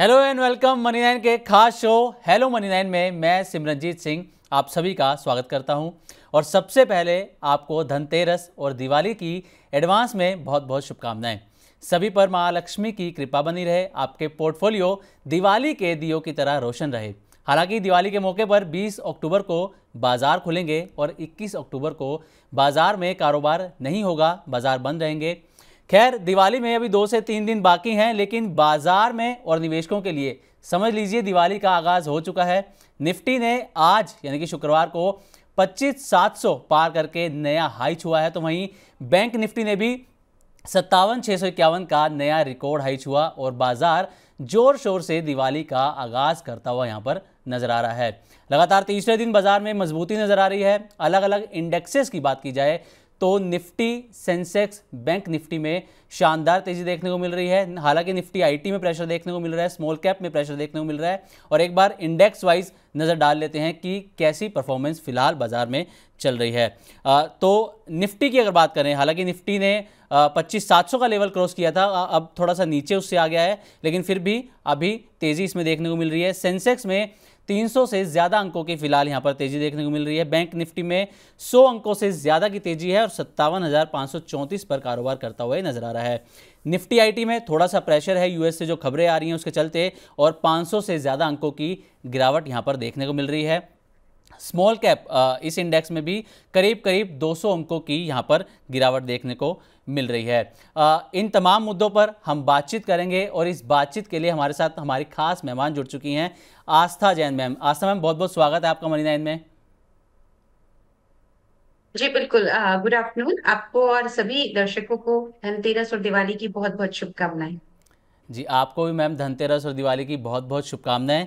Hello and welcome money nine के खास show hello money nine में मैं सिमरनजीत सिंह आप सभी का स्वागत करता हूं। और सबसे पहले आपको धनतेरस और दिवाली की एडवांस में बहुत बहुत शुभकामनाएं। सभी पर माँ लक्ष्मी की कृपा बनी रहे, आपके पोर्टफोलियो दिवाली के दियों की तरह रोशन रहे। हालांकि दिवाली के मौके पर 20 अक्टूबर को बाजार खुलेंगे और 21 अक्टूबर को बाजार में कारोबार नहीं होगा, बाजार बंद रहेंगे। खैर, दिवाली में अभी 2 से 3 दिन बाकी हैं, लेकिन बाजार में और निवेशकों के लिए समझ लीजिए दिवाली का आगाज हो चुका है। निफ्टी ने आज यानी कि शुक्रवार को 25,700 पार करके नया हाई छुआ है, तो वहीं बैंक निफ्टी ने भी 57,651 का नया रिकॉर्ड हाई छुआ और बाजार जोर शोर से दिवाली का आगाज करता हुआ यहां पर नजर आ रहा है। लगातार तीसरे दिन बाजार में मजबूती नजर आ रही है। अलग अलग इंडेक्सेस की बात की जाए तो निफ्टी, सेंसेक्स, बैंक निफ्टी में शानदार तेजी देखने को मिल रही है। हालांकि निफ्टी आईटी में प्रेशर देखने को मिल रहा है, स्मॉल कैप में प्रेशर देखने को मिल रहा है। और एक बार इंडेक्स वाइज नज़र डाल लेते हैं कि कैसी परफॉर्मेंस फिलहाल बाजार में चल रही है। तो निफ्टी की अगर बात करें, हालांकि निफ्टी ने 25,700 का लेवल क्रॉस किया था, अब थोड़ा सा नीचे उससे आ गया है, लेकिन फिर भी अभी तेजी इसमें देखने को मिल रही है। सेंसेक्स में 300 से ज़्यादा अंकों की फिलहाल यहां पर तेजी देखने को मिल रही है। बैंक निफ्टी में 100 अंकों से ज़्यादा की तेजी है और 57,534 पर कारोबार करता हुआ नजर आ रहा है। निफ्टी आईटी में थोड़ा सा प्रेशर है, यूएस से जो खबरें आ रही हैं उसके चलते, और 500 से ज़्यादा अंकों की गिरावट यहां पर देखने को मिल रही है। स्मॉल कैप इस इंडेक्स में भी करीब करीब 200 अंकों की यहां पर गिरावट देखने को मिल रही है। इन तमाम मुद्दों पर हम बातचीत करेंगे और इस बातचीत के लिए हमारे साथ हमारी खास मेहमान जुड़ चुकी हैं, आस्था जैन मैम। आस्था मैम, बहुत बहुत स्वागत है आपका मनी नाइन में। जी बिल्कुल। गुड आफ्टरनून आपको और सभी दर्शकों को धनतेरस और दिवाली की बहुत बहुत शुभकामनाएं। जी, आपको भी मैम धनतेरस और दिवाली की बहुत बहुत शुभकामनाएं।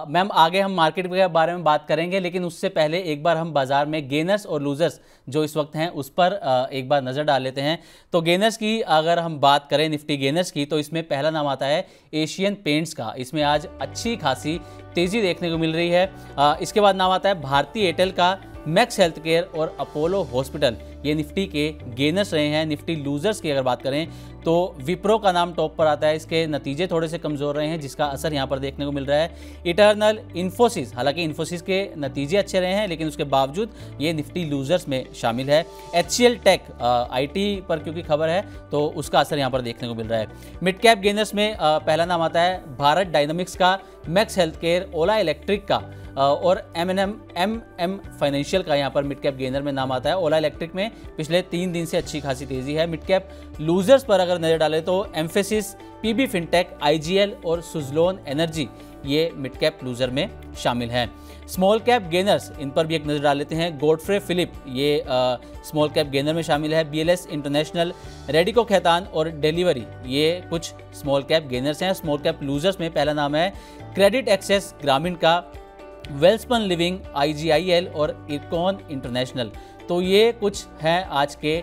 मैम, आगे हम मार्केट के बारे में बात करेंगे, लेकिन उससे पहले एक बार हम बाजार में गेनर्स और लूजर्स जो इस वक्त हैं उस पर एक बार नज़र डाल लेते हैं। तो गेनर्स की अगर हम बात करें, निफ्टी गेनर्स की, तो इसमें पहला नाम आता है एशियन पेंट्स का। इसमें आज अच्छी खासी तेज़ी देखने को मिल रही है। इसके बाद नाम आता है भारती एयरटेल का, मैक्स हेल्थ केयर और अपोलो हॉस्पिटल, ये निफ्टी के गेनर्स रहे हैं। निफ्टी लूजर्स की अगर बात करें तो विप्रो का नाम टॉप पर आता है, इसके नतीजे थोड़े से कमज़ोर रहे हैं जिसका असर यहाँ पर देखने को मिल रहा है। इटर्नल, इन्फोसिस, हालांकि इन्फोसिस के नतीजे अच्छे रहे हैं लेकिन उसके बावजूद ये निफ्टी लूजर्स में शामिल है। एचसीएल टेक, आईटी पर क्योंकि खबर है तो उसका असर यहाँ पर देखने को मिल रहा है। मिड कैप गेनर्स में पहला नाम आता है भारत डायनामिक्स का, मैक्स हेल्थ केयर, ओला इलेक्ट्रिक का और एम फाइनेंशियल का यहाँ पर मिड कैप गेनर में नाम आता है। ओला इलेक्ट्रिक में पिछले 3 दिन से अच्छी खासी तेजी है। मिड कैप लूजर्स पर अगर नजर डालें तो एम्फेसिस, पीबी फिनटेक, आईजीएल और सुजलोन एनर्जी, ये मिड कैप लूजर में शामिल हैं। स्मॉल कैप गेनर्स, इन पर भी एक नजर डाल लेते हैं। गॉडफ्रे फिलिप, ये स्मॉल कैप गेनर में शामिल है। बीएलएस इंटरनेशनल, रेडिको खैतान और डिलीवरी, ये कुछ स्मॉल कैप गेनर्स हैं। स्मॉल कैप लूजर्स में पहला नाम है क्रेडिट एक्सेस ग्रामीण का, वेल्सपन लिविंग, आईजीआईएल और इरकॉन इंटरनेशनल। तो ये कुछ हैं आज के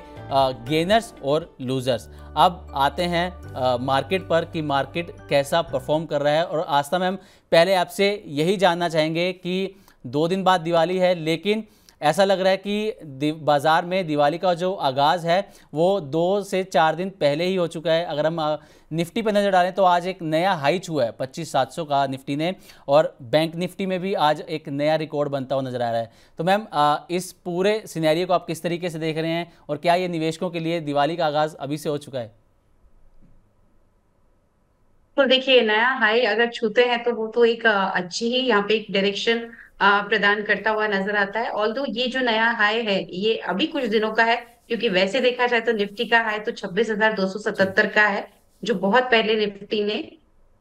गेनर्स और लूजर्स। अब आते हैं मार्केट पर कि मार्केट कैसा परफॉर्म कर रहा है। और आस्था मैम, पहले आपसे यही जानना चाहेंगे कि 2 दिन बाद दिवाली है, लेकिन ऐसा लग रहा है कि बाजार में दिवाली का जो आगाज़ है वो 2 से 4 दिन पहले ही हो चुका है। अगर हम निफ्टी पर नज़र डालें तो आज एक नया हाई छुआ है 25,700 का निफ्टी ने, और बैंक निफ्टी में भी आज एक नया रिकॉर्ड बनता हुआ नजर आ रहा है। तो मैम, इस पूरे सिनेरियो को आप किस तरीके से देख रहे हैं और क्या ये निवेशकों के लिए दिवाली का आगाज़ अभी से हो चुका है? तो देखिए, नया हाई अगर छूते हैं तो वो तो एक अच्छी ही यहाँ पे एक डायरेक्शन प्रदान करता हुआ नजर आता है। ऑल्दो ये जो नया हाई है ये अभी कुछ दिनों का है, क्योंकि वैसे देखा जाए तो निफ्टी का हाई तो जी 26,277 का है, जो बहुत पहले निफ्टी ने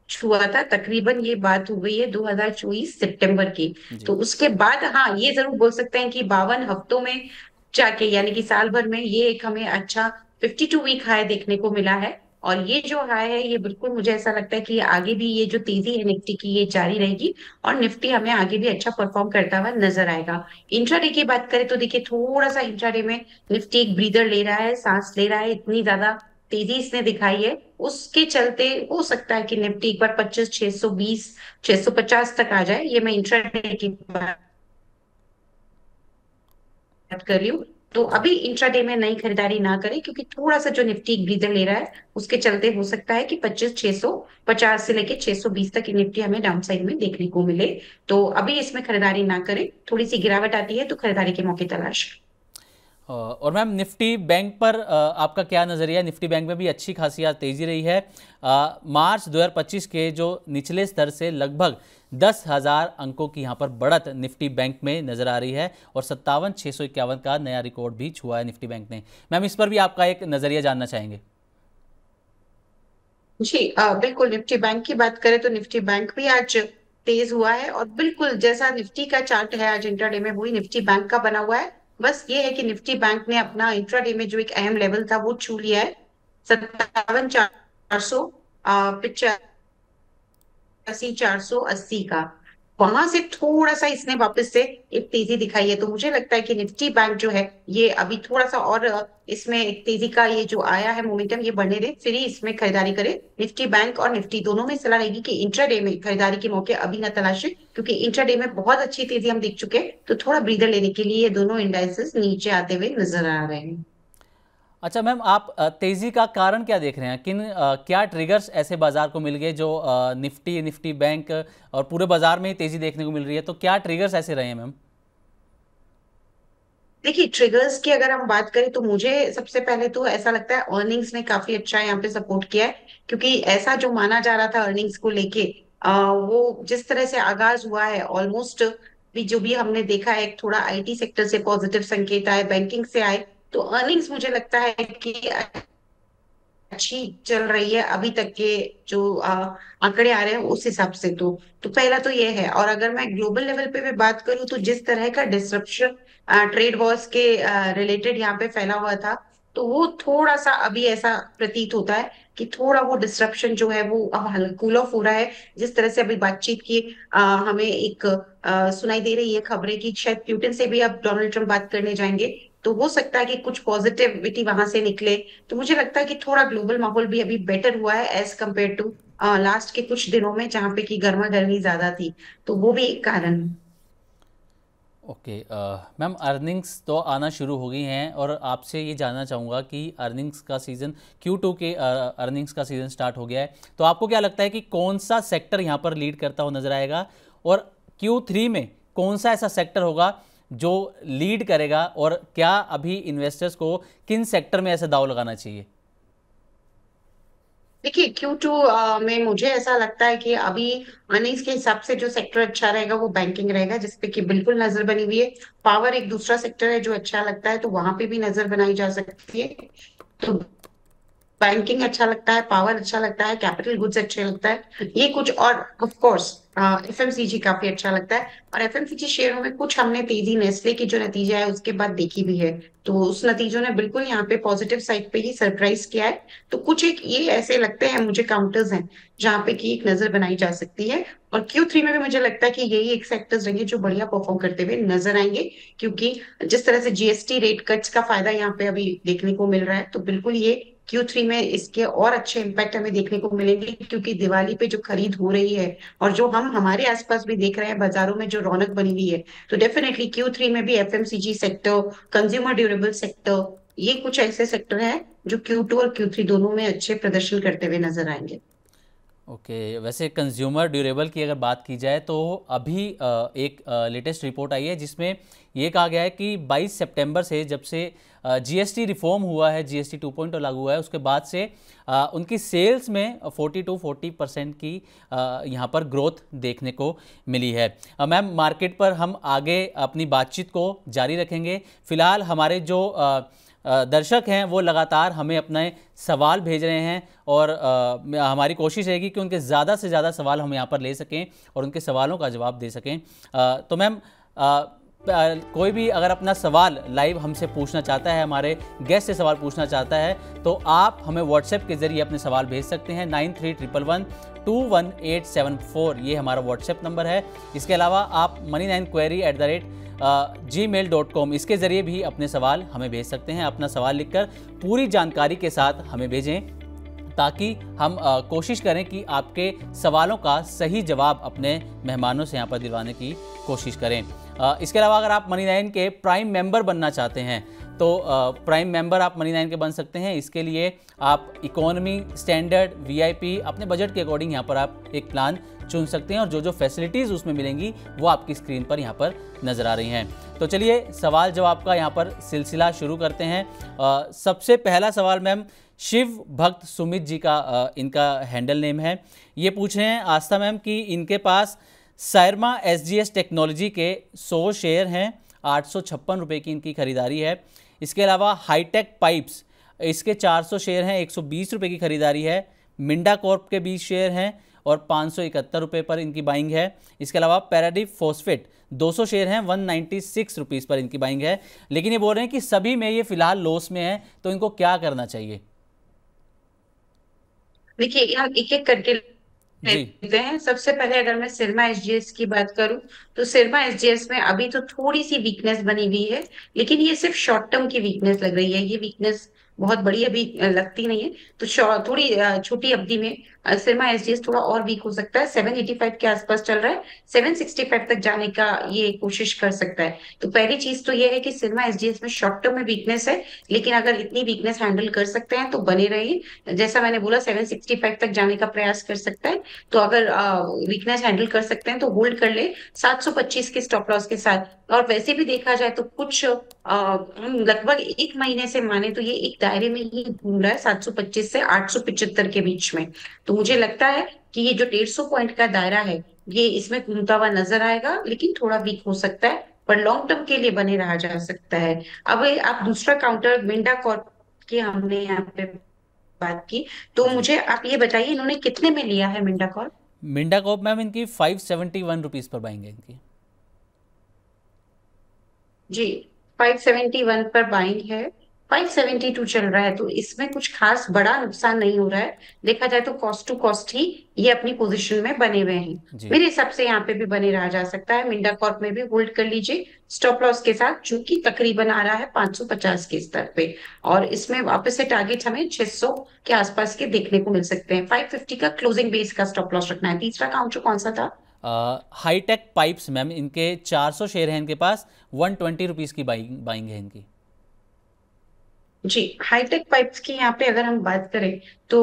छुआ था। तकरीबन ये बात हो गई है 2024 सितंबर की। जी तो उसके बाद हाँ, ये जरूर बोल सकते हैं कि 52 हफ्तों में जाके, यानी कि साल भर में, ये एक हमें अच्छा 52 वीक हाई देखने को मिला है। और ये जो हाई है ये बिल्कुल मुझे ऐसा लगता है कि आगे भी ये जो तेजी है निफ्टी की ये जारी रहेगी और निफ्टी हमें आगे भी अच्छा परफॉर्म करता हुआ नजर आएगा। इंट्राडे की बात करें तो देखिए, थोड़ा सा इंट्राडे में निफ्टी एक ब्रीदर ले रहा है, सांस ले रहा है। इतनी ज्यादा तेजी इसने दिखाई है, उसके चलते हो सकता है कि निफ्टी एक बार 25,620, 650 तक आ जाए। ये मैं इंट्राडे की बात कर रही हूँ। तो अभी इंट्राडे में नई खरीदारी ना करें, क्योंकि थोड़ा सा जो निफ्टी एक ब्रीदर ले रहा है उसके चलते हो सकता है कि 25,650 से लेके 620 तक की निफ्टी हमें डाउन साइड में देखने को मिले। तो अभी इसमें खरीदारी ना करें, थोड़ी सी गिरावट आती है तो खरीदारी के मौके तलाश। और मैम निफ्टी बैंक पर आपका क्या नज़रिया है? निफ्टी बैंक में भी अच्छी खासी आज तेज़ी रही है। मार्च 2025 के जो निचले स्तर से लगभग 10,000 अंकों की यहाँ पर बढ़त निफ्टी बैंक में नज़र आ रही है और 57,651 का नया रिकॉर्ड भी छुआ है निफ्टी बैंक ने। मैम इस पर भी आपका एक नज़रिया जानना चाहेंगे। जी बिल्कुल, निफ्टी बैंक की बात करें तो निफ्टी बैंक भी आज तेज हुआ है, और बिल्कुल जैसा निफ्टी का चार्ट है आज इंट्राडे में वही निफ्टी बैंक का बना हुआ है। बस ये है कि निफ्टी बैंक ने अपना इंट्राडे में जो एक अहम लेवल था वो छू लिया है, 57,400 85,480 का। वहां से थोड़ा सा इसने वापस से एक तेजी दिखाई है, तो मुझे लगता है कि निफ्टी बैंक जो है ये अभी थोड़ा सा और इसमें एक तेजी का ये जो आया है मोमेंटम ये बढ़ने दे, फिर ही इसमें खरीदारी करें। निफ्टी बैंक और निफ्टी दोनों में सलाह रहेगी कि इंट्राडे में खरीदारी के मौके अभी न तलाशें, क्योंकि इंट्राडे में बहुत अच्छी तेजी हम देख चुके हैं, तो थोड़ा ब्रीदर लेने के लिए ये दोनों इंडाइसेस नीचे आते हुए नजर आ रहे हैं। अच्छा मैम, आप तेज़ी का कारण क्या देख रहे हैं? क्या ट्रिगर्स ऐसे बाजार को मिल गए जो निफ्टी बैंक और पूरे बाजार में ही तेज़ी देखने को मिल रही है, तो क्या ट्रिगर्स ऐसे रहे हैं मैम? देखिए, ट्रिगर्स की अगर हम बात करें तो मुझे सबसे पहले तो ऐसा लगता है अर्निंग्स ने काफी अच्छा यहाँ पे सपोर्ट किया है, क्योंकि ऐसा जो माना जा रहा था अर्निंग्स को लेके वो जिस तरह से आगाज हुआ है ऑलमोस्ट भी जो भी हमने देखा है, थोड़ा आईटी सेक्टर से पॉजिटिव संकेत आए, बैंकिंग से आए, तो अर्निंग्स मुझे लगता है कि अच्छी चल रही है अभी तक के जो आंकड़े आ रहे हैं उस हिसाब से। तो पहला तो ये है। और अगर मैं ग्लोबल लेवल पे भी बात करूं तो जिस तरह का डिसरप्शन ट्रेड वॉर्स के रिलेटेड यहाँ पे फैला हुआ था, तो वो थोड़ा सा अभी ऐसा प्रतीत होता है कि थोड़ा वो डिसरप्शन जो है वो अब कूल ऑफ हो रहा है। जिस तरह से अभी बातचीत की हमें एक सुनाई दे रही है खबरें की शायद प्यूटिन से भी अब डोनाल्ड ट्रम्प बात करने जाएंगे, तो हो सकता है कि कुछ पॉजिटिविटी वहां से निकले। तो मुझे लगता है कि थोड़ा ग्लोबल माहौल भी अभी बेटर हुआ है एज कम्पेयर टू लास्ट के कुछ दिनों में जहां पे कि गर्मा गर्मी ज्यादा थी, तो वो भी एक कारण है। ओके मैम, अर्निंग्स तो आना शुरू हो गई हैं और आपसे ये जानना चाहूँगा कि अर्निंग्स का सीज़न Q2 के अर्निंग्स का सीज़न स्टार्ट हो गया है, तो आपको क्या लगता है कि कौन सा सेक्टर यहाँ पर लीड करता हुआ नजर आएगा और Q3 में कौन सा ऐसा सेक्टर होगा जो लीड करेगा, और क्या अभी इन्वेस्टर्स को किन सेक्टर में ऐसा दाव लगाना चाहिए? देखिए, Q2 में मुझे ऐसा लगता है कि अभी अर्निंग्स के हिसाब से जो सेक्टर अच्छा रहेगा वो बैंकिंग रहेगा, जिसपे कि बिल्कुल नजर बनी हुई है। पावर एक दूसरा सेक्टर है जो अच्छा लगता है, तो वहां पे भी नजर बनाई जा सकती है। तो बैंकिंग अच्छा लगता है, पावर अच्छा लगता है, कैपिटल गुड्स अच्छे लगता है, ये कुछ। और ऑफ कोर्स एफएमसीजी काफी अच्छा लगता है। और एफएमसीजी शेयरों में कुछ हमने तेजी नेस्ले की जो नतीजा है उसके बाद देखी भी है, तो उस नतीजों ने बिल्कुल यहाँ पे पॉजिटिव साइड पे ही सरप्राइज किया है। तो कुछ एक ये ऐसे लगते हैं मुझे काउंटर्स हैं जहाँ पे की एक नजर बनाई जा सकती है। और Q3 में भी मुझे लगता है कि यही एक सेक्टर्स रहेंगे जो बढ़िया परफॉर्म करते हुए नजर आएंगे, क्योंकि जिस तरह से जीएसटी रेट कट्स का फायदा यहाँ पे अभी देखने को मिल रहा है, तो बिल्कुल ये Q3 में इसके और अच्छे इम्पैक्ट हमें देखने को मिलेंगे, क्योंकि दिवाली पे जो खरीद हो रही है और जो हम हमारे आसपास भी देख रहे हैं बाजारों में जो रौनक बनी हुई है, तो डेफिनेटली Q3 में भी FMCG sector, consumer durable sector, ये कुछ ऐसे सेक्टर हैं जो Q2 और Q3 दोनों में अच्छे प्रदर्शन करते हुए नजर आएंगे। ओके वैसे कंज्यूमर ड्यूरेबल की अगर बात की जाए तो अभी एक लेटेस्ट रिपोर्ट आई है जिसमें ये कहा गया है कि 22 सितंबर से जब से जीएसटी रिफॉर्म हुआ है, जीएसटी 2.0 लागू हुआ है, उसके बाद से उनकी सेल्स में 40% की यहाँ पर ग्रोथ देखने को मिली है। मैम मार्केट पर हम आगे अपनी बातचीत को जारी रखेंगे। फिलहाल हमारे जो दर्शक हैं वो लगातार हमें अपने सवाल भेज रहे हैं और हमारी कोशिश रहेगी कि उनके ज़्यादा से ज़्यादा सवाल हम यहाँ पर ले सकें और उनके सवालों का जवाब दे सकें। तो मैम कोई भी अगर अपना सवाल लाइव हमसे पूछना चाहता है, हमारे गेस्ट से सवाल पूछना चाहता है, तो आप हमें व्हाट्सएप के ज़रिए अपने सवाल भेज सकते हैं। 9311121874 ये हमारा व्हाट्सएप नंबर है। इसके अलावा आप money9query@gmail.com इसके ज़रिए भी अपने सवाल हमें भेज सकते हैं। अपना सवाल लिखकर पूरी जानकारी के साथ हमें भेजें ताकि हम कोशिश करें कि आपके सवालों का सही जवाब अपने मेहमानों से यहाँ पर दिलवाने की कोशिश करें। इसके अलावा अगर आप Money9 के प्राइम मेंबर बनना चाहते हैं तो प्राइम मेंबर आप मनी9 के बन सकते हैं। इसके लिए आप इकोनॉमी, स्टैंडर्ड, वीआईपी अपने बजट के अकॉर्डिंग यहाँ पर आप एक प्लान चुन सकते हैं और जो जो फैसिलिटीज़ उसमें मिलेंगी वो आपकी स्क्रीन पर यहाँ पर नज़र आ रही हैं। तो चलिए सवाल जवाब का यहाँ पर सिलसिला शुरू करते हैं। सबसे पहला सवाल मैम शिव भक्त सुमित जी का इनका हैंडल नेम है। ये पूछ रहे हैं आस्था मैम कि इनके पास सायरमा एसजीएस टेक्नोलॉजी के 100 शेयर हैं, 856 रुपये की इनकी खरीदारी है। इसके अलावा हाईटेक पाइप्स, इसके 400 शेयर हैं, 120 रुपये की खरीदारी है। मिंडा कॉर्प के 20 शेयर हैं और 571 रुपये पर इनकी बाइंग है। इसके अलावा पैराडीफ फॉस्फेट 200 शेयर हैं, 196 रुपीज़ पर इनकी बाइंग है। लेकिन ये बोल रहे हैं कि सभी में ये फिलहाल लॉस में है, तो इनको क्या करना चाहिए? देखिए हम एक एक करके जी लेते हैं। सबसे पहले अगर मैं सिरमा एसजीएस की बात करूं, तो सिरमा एसजीएस में अभी तो थोड़ी सी वीकनेस बनी हुई है, लेकिन ये सिर्फ शॉर्ट टर्म की वीकनेस लग रही है। ये वीकनेस बहुत बड़ी अभी लगती नहीं है। तो थोड़ी छोटी अवधि में सिरमा एसजीएस थोड़ा और वीक हो सकता है। 785 के आसपास चल रहा है, 765 तक जाने का ये कोशिश कर सकता है। तो पहली चीज तो ये है कि सिरमा एसजीएस में शॉर्ट टर्म में वीकनेस है, लेकिन अगर इतनी वीकनेस हैंडल कर सकते हैं तो बने रहिए। जैसा मैंने बोला 765 तक जाने का प्रयास कर सकता है। तो अगर वीकनेस हैंडल कर सकते हैं तो होल्ड कर ले 725 के स्टॉप लॉस के साथ। और वैसे भी देखा जाए तो कुछ हम लगभग एक महीने से माने तो ये एक दायरे में ही घूम रहा है, 725 से 875 के बीच में। तो मुझे लगता है कि ये जो 150 पॉइंट का दायरा है ये इसमें घूमता हुआ नजर आएगा, लेकिन थोड़ा वीक हो सकता है, पर लॉन्ग टर्म के लिए बने रहा जा सकता है। अब आप दूसरा काउंटर मिंडा कॉर्प की हमने यहाँ पे बात की, तो जी। मुझे आप ये बताइए इन्होंने कितने में लिया है Minda Corp? Minda Corp ma'am इनकी 571 रुपीज़ पर बाइंग है इनकी। जी, 571 पर बाइंग है, 572 चल रहा है, तो इसमें कुछ खास बड़ा नुकसान नहीं हो रहा है। देखा जाए तो कॉस्ट टू कॉस्ट ही ये अपनी पोजीशन में बने हुए हैं। जी मेरे हिसाब से यहाँ पे भी बने रहा जा सकता है। मिंडा कॉर्प में भी होल्ड कर लीजिए स्टॉप लॉस के साथ, जो कि तकरीबन आ रहा है 550 के स्तर पे। और इसमें वापस से टारगेट हमें 600 के आसपास के देखने को मिल सकते हैं। 550 का क्लोजिंग बेस का स्टॉप लॉस रखना है। तीसरा काउंटर कौन सा था? हाईटेक पाइप्स मैम इनके 400 शेयर हैं इनके पास, 120 रुपीज़ की बाइंग है इनकी। जी, हाईटेक पाइप्स की यहाँ पे अगर हम बात करें तो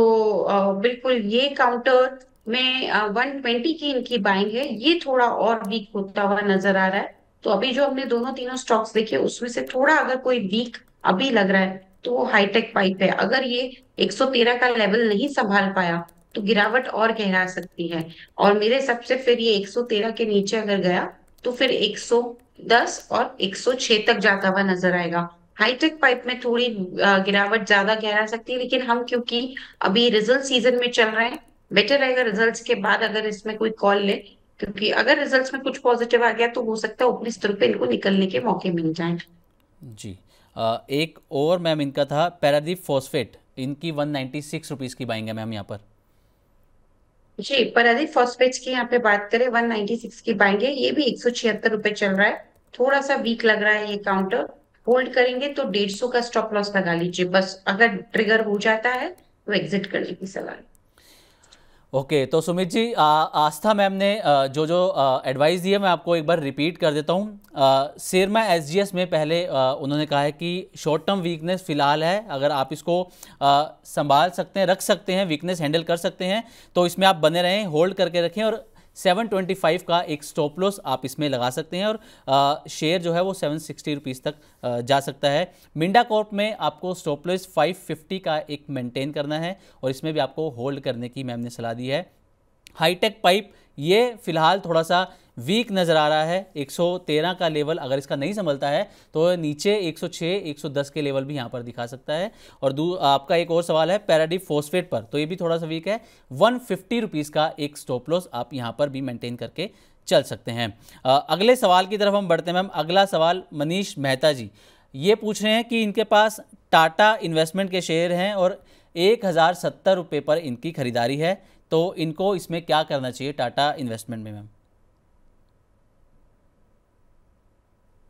बिल्कुल ये काउंटर में 120 की इनकी बाइंग है। ये थोड़ा और वीक होता हुआ नजर आ रहा है। तो अभी जो हमने दोनों तीनों स्टॉक्स देखे उसमें से थोड़ा अगर कोई वीक अभी लग रहा है तो वो हाईटेक पाइप है। अगर ये 113 का लेवल नहीं संभाल पाया तो गिरावट और गहरा सकती है। और मेरे हिसाब से फिर ये 113 के नीचे अगर गया तो फिर 110 और 106 तक जाता हुआ नजर आएगा। हाईटेक पाइप में थोड़ी गिरावट ज्यादा गहरा सकती है, लेकिन हम क्योंकि अभी रिजल्ट सीजन में चल रहे हैं, बेटर रहेगा रिजल्ट्स के बाद अगर इसमें कोई कॉल ले। क्योंकि अगर रिजल्ट्स में कुछ पॉजिटिव आ गया तो हो सकता है ऊपरी स्तर पे इनको निकलने के मौके मिल जाएं। जी एक और मैम इनका था पैरादीप फॉस्फेट, इनकी 196 रुपीज़ की बाइंग है मैम यहाँ पर। जी, पारादीप फॉस्फेट्स की यहाँ पे बात करें 196 की बाइंग है। ये भी 176 रुपए चल रहा है, थोड़ा सा वीक लग रहा है ये काउंटर। होल्ड करेंगे तो 150 का स्टॉप लॉस लगा लीजिए बस। अगर ट्रिगर हो जाता है तो एग्जिट करने की सलाह है। ओके तो सुमित जी, आस्था मैम ने जो जो एडवाइस दी है मैं आपको एक बार रिपीट कर देता हूँ। सिरमा एसजीएस में पहले उन्होंने कहा है कि शॉर्ट टर्म वीकनेस फिलहाल है, अगर आप इसको संभाल सकते हैं, रख सकते हैं, वीकनेस हैंडल कर सकते हैं तो इसमें आप बने रहें, होल्ड करके रखें। और 725 का एक स्टॉप लॉस आप इसमें लगा सकते हैं और शेयर जो है वो 760 रुपीज़ तक जा सकता है। मिंडा कॉर्प में आपको स्टॉप लॉस 550 का एक मेंटेन करना है और इसमें भी आपको होल्ड करने की मैम ने सलाह दी है। हाईटेक पाइप ये फिलहाल थोड़ा सा वीक नज़र आ रहा है, 113 का लेवल अगर इसका नहीं संभलता है तो नीचे 106 110 के लेवल भी यहाँ पर दिखा सकता है। और आपका एक और सवाल है पैराडीप फॉस्फेट पर, तो ये भी थोड़ा सा वीक है, 150 रुपीज़ का एक स्टॉप लॉस आप यहाँ पर भी मेंटेन करके चल सकते हैं। अगले सवाल की तरफ हम बढ़ते हैं मैम। अगला सवाल मनीष मेहता जी ये पूछ रहे हैं कि इनके पास टाटा इन्वेस्टमेंट के शेयर हैं और 1070 रुपये पर इनकी खरीदारी है, तो इनको इसमें क्या करना चाहिए टाटा इन्वेस्टमेंट में मैम?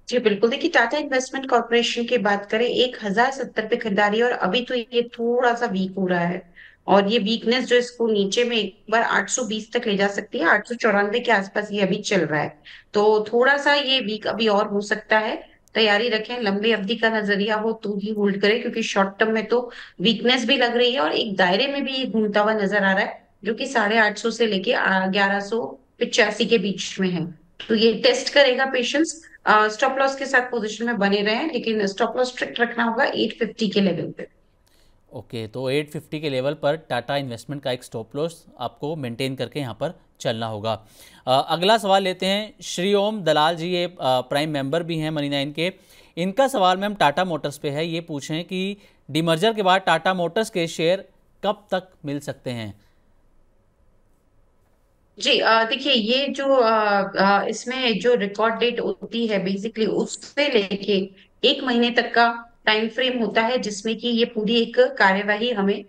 जी बिल्कुल, देखिए टाटा इन्वेस्टमेंट कॉर्पोरेशन की बात करें 1070 पे खरीदारी, और अभी तो ये थोड़ा सा वीक हो रहा है। और ये वीकनेस जो इसको नीचे में एक बार 820 तक ले जा सकती है, 894 के आसपास ये अभी चल रहा है। तो थोड़ा सा ये वीक अभी और हो सकता है। तैयारी रखें, लंबी अवधि का नजरिया हो तो ही होल्ड करें, क्योंकि शॉर्ट टर्म में तो वीकनेस भी लग रही है और एक दायरे में भी ये घूमता हुआ नजर आ रहा है, जो कि 850 से लेके 1185 के बीच में है। तो ये टेस्ट करेगा पेशेंस। स्टॉप लॉस के साथ पोजीशन में बने रहे, लेकिन स्टॉप लॉस स्ट्रिक्ट रखना होगा 850 के लेवल पे। ओके, तो 850 के लेवल पर टाटा इन्वेस्टमेंट का एक स्टॉप लॉस आपको मेंटेन करके यहाँ पर चलना होगा। अगला सवाल लेते हैं, श्री ओम दलाल जी, ये प्राइम मेंबर भी हैं मनी 9 के। इनका सवाल मैम टाटा मोटर्स पे है। ये पूछें कि डीमर्जर के बाद टाटा मोटर्स के शेयर कब तक मिल सकते हैं? जी, देखिए ये जो इसमें जो रिकॉर्ड डेट होती है बेसिकली उससे लेके 1 महीने तक का टाइम फ्रेम होता है, जिसमें कि ये पूरी एक कार्यवाही हमें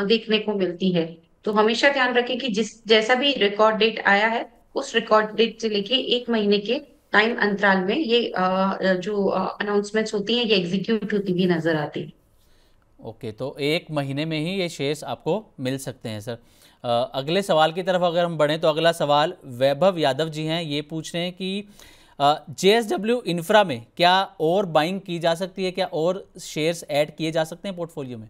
देखने को मिलती है। तो हमेशा ध्यान रखें कि जिस जैसा भी रिकॉर्ड डेट आया है, उस रिकॉर्ड डेट से लेके 1 महीने के टाइम अंतराल में ये जो अनाउंसमेंट्स होती हैं ये एग्जीक्यूट होती हुई नजर आती है। ओके, तो 1 महीने में ही ये शेयर्स आपको मिल सकते हैं सर। अगले सवाल की तरफ अगर हम बढ़ें तो अगला सवाल वैभव यादव जी हैं। ये पूछ रहे हैं कि JSW इंफ्रा में क्या और बाइंग की जा सकती है, क्या और शेयर्स ऐड किए जा सकते हैं पोर्टफोलियो में?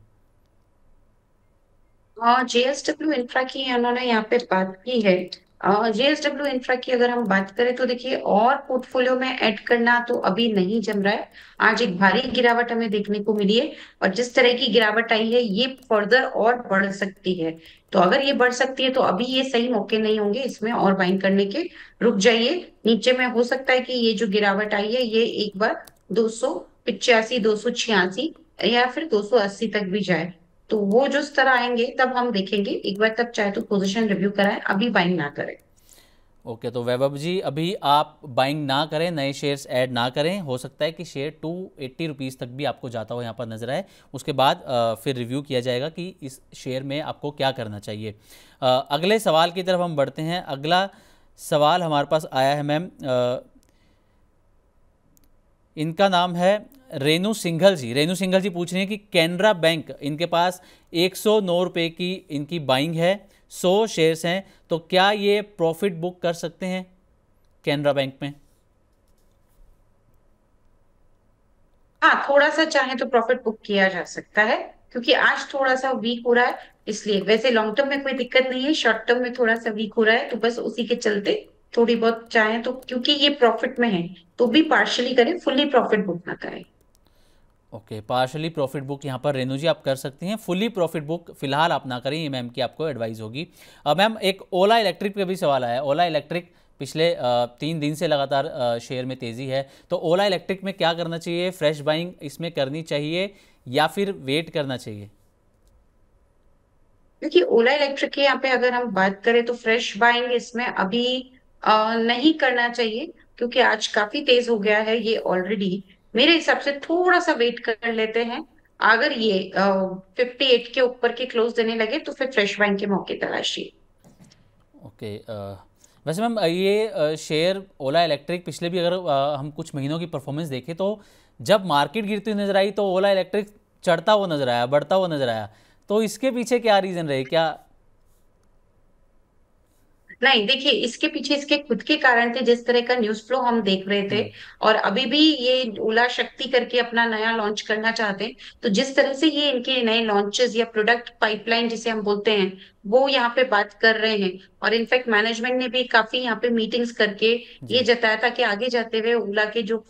जेएसडब्ल्यू इंफ्रा की उन्होंने यहाँ पे बात की है। जेएसडब्ल्यू इंफ्रा की अगर हम बात करें तो देखिए, और पोर्टफोलियो में ऐड करना तो अभी नहीं जम रहा है। आज एक भारी गिरावट हमें देखने को मिली है, और जिस तरह की गिरावट आई है ये फर्दर और बढ़ सकती है। तो अगर ये बढ़ सकती है तो अभी ये सही मौके नहीं होंगे इसमें और बाइंग करने के। रुक जाइए, नीचे में हो सकता है कि ये जो गिरावट आई है ये एक बार 285, 286 या फिर 280 तक भी जाए। तो वो जो स्तर आएंगे तब हम देखेंगे एक बार, तब चाहे तो पोजीशन रिव्यू कराएं, अभी बाइंग ना करें। ओके, तो वैभव जी अभी आप बाइंग ना करें, नए शेयर्स ऐड ना करें। हो सकता है कि शेयर 280 रुपीज़ तक भी आपको जाता हो यहाँ पर नजर आए। उसके बाद फिर रिव्यू किया जाएगा कि इस शेयर में आपको क्या करना चाहिए। अगले सवाल की तरफ हम बढ़ते हैं। अगला सवाल हमारे पास आया है मैम, इनका नाम है रेनू सिंघल जी। रेनू सिंघल जी पूछ रहे हैं कि कैनरा बैंक, इनके पास 109 रुपये की इनकी बाइंग है, 100 शेयर्स हैं, तो क्या ये प्रॉफिट बुक कर सकते हैं कैनरा बैंक में? हाँ, थोड़ा सा चाहे तो प्रॉफिट बुक किया जा सकता है, क्योंकि आज थोड़ा सा वीक हो रहा है। इसलिए वैसे लॉन्ग टर्म में कोई दिक्कत नहीं है, शॉर्ट टर्म में थोड़ा सा वीक हो रहा है, तो बस उसी के चलते थोड़ी बहुत चाहे तो, क्योंकि ये प्रॉफिट में है तो भी पार्शली करें, फुल्ली प्रॉफिट बुक ना करें। ओके, पार्शली प्रॉफिट बुक यहाँ पर रेनू जी आप कर सकती हैं, फुली प्रॉफिट बुक फिलहाल आप ना करें, ये मैम की आपको एडवाइस होगी। मैम एक ओला इलेक्ट्रिक पे भी सवाल आया है। ओला इलेक्ट्रिक पिछले 3 दिन से लगातार शेयर में तेज़ी है, तो ओला इलेक्ट्रिक में क्या करना चाहिए? फ्रेश बाइंग इसमें करनी चाहिए या फिर वेट करना चाहिए? क्योंकि ओला इलेक्ट्रिक के यहाँ पे अगर हम बात करें तो फ्रेश बाइंग इसमें अभी नहीं करना चाहिए, क्योंकि आज काफी तेज हो गया है ये ऑलरेडी। मेरे हिसाब से थोड़ा सा वेट कर लेते हैं। अगर ये 58 के ऊपर के क्लोज देने लगे तो फिर फ्रेश बाइंग के मौके तलाशिए। ओके, वैसे मैम ये शेयर ओला इलेक्ट्रिक पिछले भी अगर हम कुछ महीनों की परफॉर्मेंस देखें तो जब मार्केट गिरती हुई नजर आई तो ओला इलेक्ट्रिक चढ़ता हुआ नजर आया, बढ़ता हुआ नजर आया। तो इसके पीछे क्या रीज़न रहे, क्या? नहीं, देखिए इसके पीछे इसके खुद के कारण थे, जिस तरह का न्यूज फ्लो हम देख रहे थे। और अभी भी ये ओला शक्ति करके अपना नया लॉन्च करना चाहते हैं। तो जिस तरह से ये इनके नए लॉन्चेस या प्रोडक्ट पाइपलाइन जिसे हम बोलते हैं, वो यहाँ पे बात कर रहे हैं। और इनफैक्ट मैनेजमेंट ने भी काफी यहाँ पे मीटिंग्स करके ये जी। जताया था कि आगे जाते हुए ओला के जो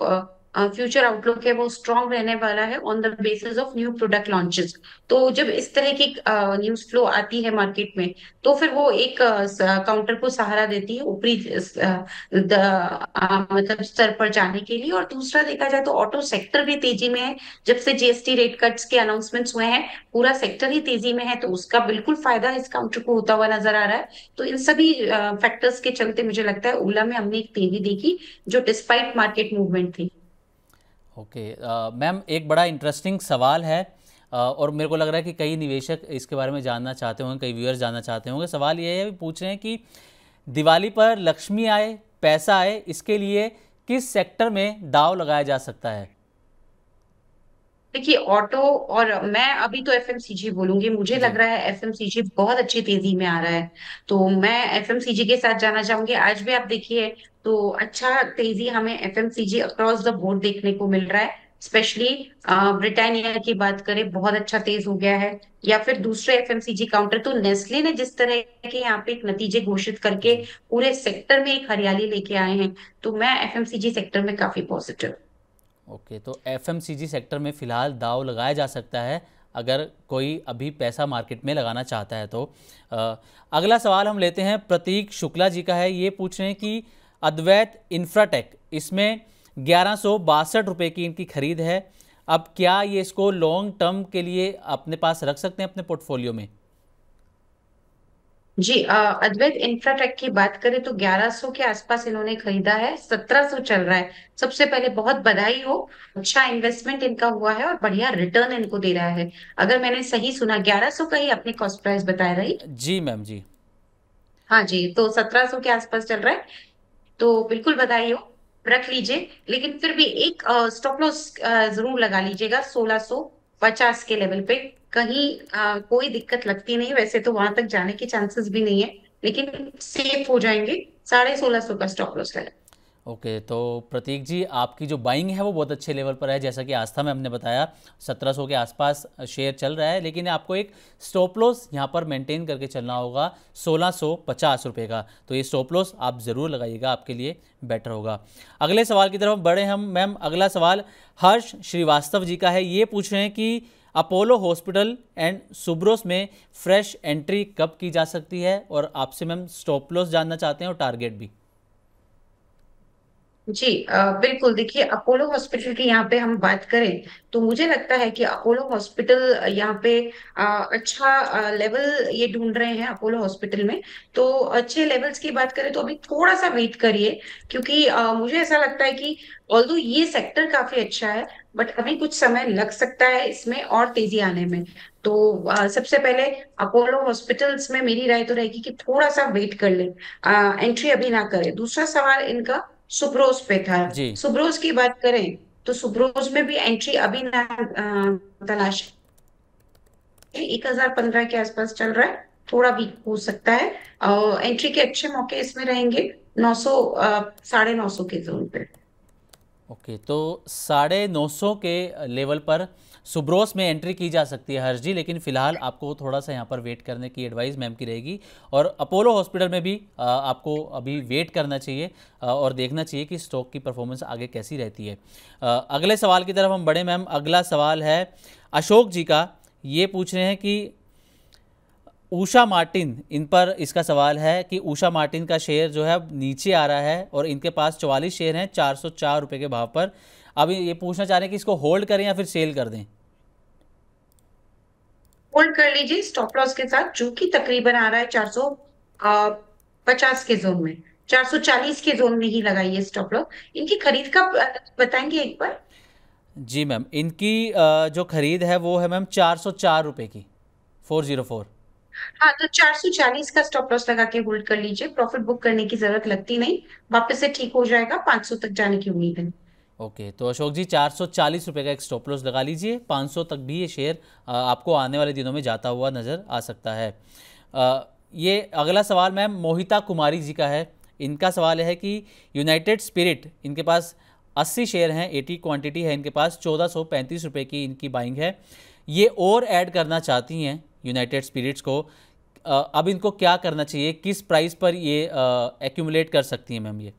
फ्यूचर आउटलुक है वो स्ट्रांग रहने वाला है on the basis of new product launches. तो जब इस तरह की न्यूज फ्लो आती है मार्केट में, तो फिर वो एक काउंटर को सहारा देती है ऊपरी मतलब स्तर पर जाने के लिए। और दूसरा देखा जाए तो ऑटो सेक्टर भी तेजी में है। जब से जीएसटी रेट कट्स के अनाउंसमेंट्स हुए हैं, पूरा सेक्टर ही तेजी में है, तो उसका बिल्कुल फायदा इस काउंटर को होता हुआ नजर आ रहा है। तो इन सभी फैक्टर्स के चलते मुझे लगता है ओला में हमने एक तेजी देखी, जो डिस्पाइट मार्केट मूवमेंट थी। ओके, मैम एक बड़ा इंटरेस्टिंग सवाल है, और मेरे को लग रहा है कि कई निवेशक इसके बारे में जानना चाहते होंगे, कई व्यूअर्स जानना चाहते होंगे। सवाल ये है, पूछ रहे हैं कि दिवाली पर लक्ष्मी आए, पैसा आए, इसके लिए किस सेक्टर में दांव लगाया जा सकता है? देखिए ऑटो, और मैं अभी तो एफएमसीजी बोलूंगी, मुझे लग जी रहा है एफएमसीजी बहुत अच्छी तेजी में आ रहा है। तो मैं एफएमसीजी के साथ जाना चाहूंगी। आज भी आप देखिए तो अच्छा तेजी हमें एफएमसीजी अक्रॉस द बोर्ड देखने को मिल रहा है। स्पेशली ब्रिटानिया की बात करें, बहुत अच्छा तेज हो गया है। या फिर दूसरे एफएमसीजी काउंटर, तो नेस्ले ने जिस तरह के यहाँ पे एक नतीजे घोषित करके जी। पूरे सेक्टर में एक हरियाली लेके आए हैं, तो मैं एफएमसीजी सेक्टर में काफी पॉजिटिव। ओके, तो एफएमसीजी सेक्टर में फ़िलहाल दाव लगाया जा सकता है अगर कोई अभी पैसा मार्केट में लगाना चाहता है तो। अ, अगला सवाल हम लेते हैं, प्रतीक शुक्ला जी का है। ये पूछ रहे हैं कि अद्वैत इंफ्राटेक, इसमें 1162 रुपये की इनकी खरीद है। अब क्या ये इसको लॉन्ग टर्म के लिए अपने पास रख सकते हैं अपने पोर्टफोलियो में? जी, अद्वैत इंफ्राटेक की बात करें तो 1100 के आसपास इन्होंने खरीदा है, 1700 चल रहा है। सबसे पहले बहुत बधाई हो, अच्छा इन्वेस्टमेंट इनका हुआ है और बढ़िया रिटर्न इनको दे रहा है। अगर मैंने सही सुना, 1100 का ही अपने कॉस्ट प्राइस बताया, राइट? जी मैम जी। हाँ जी, तो 1700 के आसपास चल रहा है, तो बिल्कुल बधाई हो, रख लीजिए। लेकिन फिर भी एक स्टॉप लॉस जरूर लगा लीजिएगा 1650 के लेवल पे। कहीं कोई दिक्कत लगती नहीं, वैसे तो वहां तक जाने के चांसेस भी नहीं है, लेकिन सेफ हो जाएंगे। 1650 का स्टॉप लॉस लगा। ओके, तो प्रतीक जी, आपकी जो बाइंग है वो बहुत अच्छे लेवल पर है। जैसा कि आस्था में हमने बताया 1700 के आसपास शेयर चल रहा है, लेकिन आपको एक स्टॉप लॉस यहाँ पर मेंटेन करके चलना होगा 1650 रुपये का। तो ये स्टॉप लॉस आप ज़रूर लगाइएगा, आपके लिए बेटर होगा। अगले सवाल की तरफ बढ़े हम मैम। अगला सवाल हर्ष श्रीवास्तव जी का है। ये पूछ रहे हैं कि अपोलो हॉस्पिटल एंड सुब्रोस में फ्रेश एंट्री कब की जा सकती है, और आपसे मैम स्टॉप लॉस जानना चाहते हैं और टारगेट भी। जी, बिल्कुल। देखिए अपोलो हॉस्पिटल की यहाँ पे हम बात करें तो मुझे लगता है कि अपोलो हॉस्पिटल यहाँ पे अच्छा लेवल ये ढूंढ रहे हैं अपोलो हॉस्पिटल में। तो अच्छे लेवल्स की बात करें तो अभी थोड़ा सा वेट करिए, क्योंकि मुझे ऐसा लगता है कि ऑल्दो ये सेक्टर काफी अच्छा है, बट अभी कुछ समय लग सकता है इसमें और तेजी आने में। तो सबसे पहले अपोलो हॉस्पिटल्स में मेरी राय तो रहेगी कि थोड़ा सा वेट कर ले, एंट्री अभी ना करे। दूसरा सवाल इनका सुब्रोस पे था। जी। सुब्रोस की बात करें तो सुब्रोस में भी एंट्री अभी ना तलाश, 1015 के आसपास चल रहा है, थोड़ा भी हो सकता है। एंट्री के अच्छे मौके इसमें रहेंगे 900, 950 के जोन पे। ओके, तो 950 के लेवल पर सुब्रोस में एंट्री की जा सकती है हर्ष जी, लेकिन फिलहाल आपको थोड़ा सा यहाँ पर वेट करने की एडवाइस मैम की रहेगी। और अपोलो हॉस्पिटल में भी आपको अभी वेट करना चाहिए और देखना चाहिए कि स्टॉक की परफॉर्मेंस आगे कैसी रहती है। अगले सवाल की तरफ हम बढ़े मैम। अगला सवाल है अशोक जी का। ये पूछ रहे हैं कि उषा मार्टिन, इन पर इसका सवाल है कि उषा मार्टिन का शेयर जो है अब नीचे आ रहा है और इनके पास 44 शेयर हैं 404 रुपये के भाव पर। अब ये पूछना चाह रहे हैं कि इसको होल्ड करें या फिर सेल कर दें। होल्ड कर लीजिए स्टॉप लॉस के साथ, जो कि तकरीबन आ रहा है 450 के जोन में। 440 के जोन में ही लगाइए स्टॉप लॉस। इनकी खरीद का बताएंगे एक बार? जी मैम, इनकी जो खरीद है वो है मैम 404 रुपये की, 404। हाँ, तो 440 का स्टॉप लॉस लगा के होल्ड कर लीजिए, प्रॉफिट बुक करने की जरूरत लगती नहीं, वापस से ठीक हो जाएगा, 500 तक जाने की उम्मीद है। ओके, तो अशोक जी 440 रुपये का एक स्टॉप लॉस लगा लीजिए। 500 तक भी ये शेयर आपको आने वाले दिनों में जाता हुआ नज़र आ सकता है। ये अगला सवाल मैम मोहिता कुमारी जी का है। इनका सवाल है कि यूनाइटेड स्पिरिट, इनके पास 80 शेयर हैं, 80 क्वांटिटी है इनके पास, 1435 रुपये की इनकी बाइंग है। ये और ऐड करना चाहती हैं यूनाइटेड स्पिरिट्स को। अब इनको क्या करना चाहिए, किस प्राइस पर ये एक्यूमुलेट कर सकती हैं मैम ये?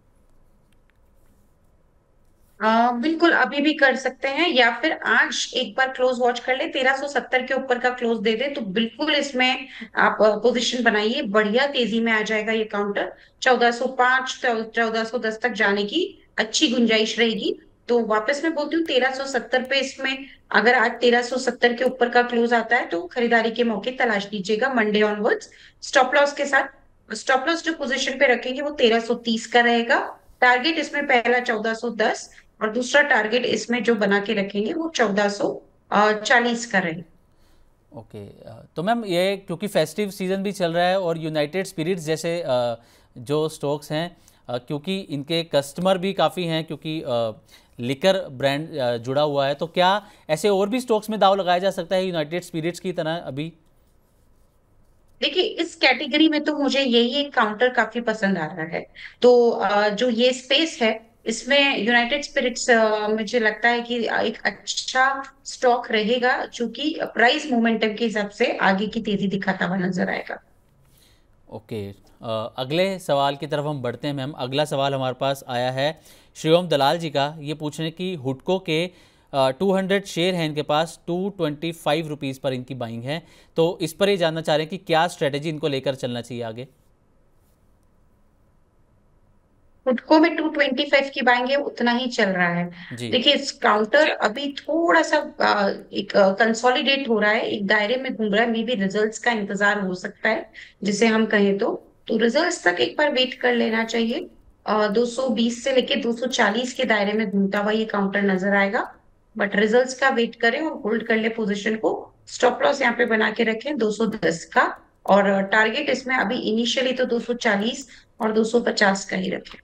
बिल्कुल अभी भी कर सकते हैं, या फिर आज एक बार क्लोज वॉच कर ले, 1370 के ऊपर का क्लोज दे दे तो बिल्कुल इसमें आप पोजीशन बनाइए, बढ़िया तेजी में आ जाएगा ये काउंटर। 1405, 1410 तक जाने की अच्छी गुंजाइश रहेगी। तो वापस मैं बोलती हूँ 1370 पे इसमें, अगर आज 1370 के ऊपर का क्लोज आता है तो खरीदारी के मौके तलाश लीजिएगा मंडे ऑनवर्ड्स, स्टॉप लॉस के साथ। स्टॉप लॉस जो पोजीशन पे रखेंगे वो 1330 का रहेगा। टारगेट इसमें पहला 1410, और दूसरा टारगेट इसमें जो बना के रखेंगे वो 1440 का रहे। ओके, तो मैम ये क्योंकि फेस्टिव सीज़न भी चल रहा है और यूनाइटेड स्पिरिट्स जैसे जो स्टॉक्स हैं क्योंकि इनके कस्टमर भी काफ़ी हैं, क्योंकि लिकर ब्रांड जुड़ा हुआ है। तो क्या ऐसे और भी स्टॉक्स में दाव लगाया जा सकता है यूनाइटेड स्पिरिट्स की तरह अभी? देखिए, इस कैटेगरी में तो मुझे यही एक काउंटर काफी पसंद आ रहा है। तो जो ये स्पेस है, इसमें यूनाइटेड स्पिरिट्स मुझे लगता है कि एक अच्छा स्टॉक रहेगा, जो कि प्राइस मोमेंटम के हिसाब से आगे की तेजी दिखाता हुआ नजर आएगा। ओके, अगले सवाल की तरफ हम बढ़ते हैं मैम। अगला सवाल हमारे पास आया है शिवम दलाल जी का। ये पूछ रहे हैं कि हुडको के 200 शेयर हैं इनके पास, 225 रुपीज़ पर इनकी बाइंग है। तो इस पर ये जानना चाह रहे हैं कि क्या स्ट्रेटेजी इनको लेकर चलना चाहिए आगे। हुडको में 225 की बाएंगे, उतना ही चल रहा है। जी। देखिए, इस काउंटर अभी थोड़ा सा एक कंसोलिडेट हो रहा है, एक दायरे में घूम रहा है। मे बी रिजल्ट्स का इंतजार हो सकता है, जिसे हम कहें तो रिजल्ट्स तक एक बार वेट कर लेना चाहिए। 220 से लेके 240 के दायरे में घूमता हुआ ये काउंटर नजर आएगा। बट रिजल्ट्स का वेट करें और होल्ड कर ले पोजिशन को। स्टॉप लॉस यहाँ पे बना के रखें 210 का। और टारगेट इसमें अभी इनिशियली तो 240 और 250 का ही रखें।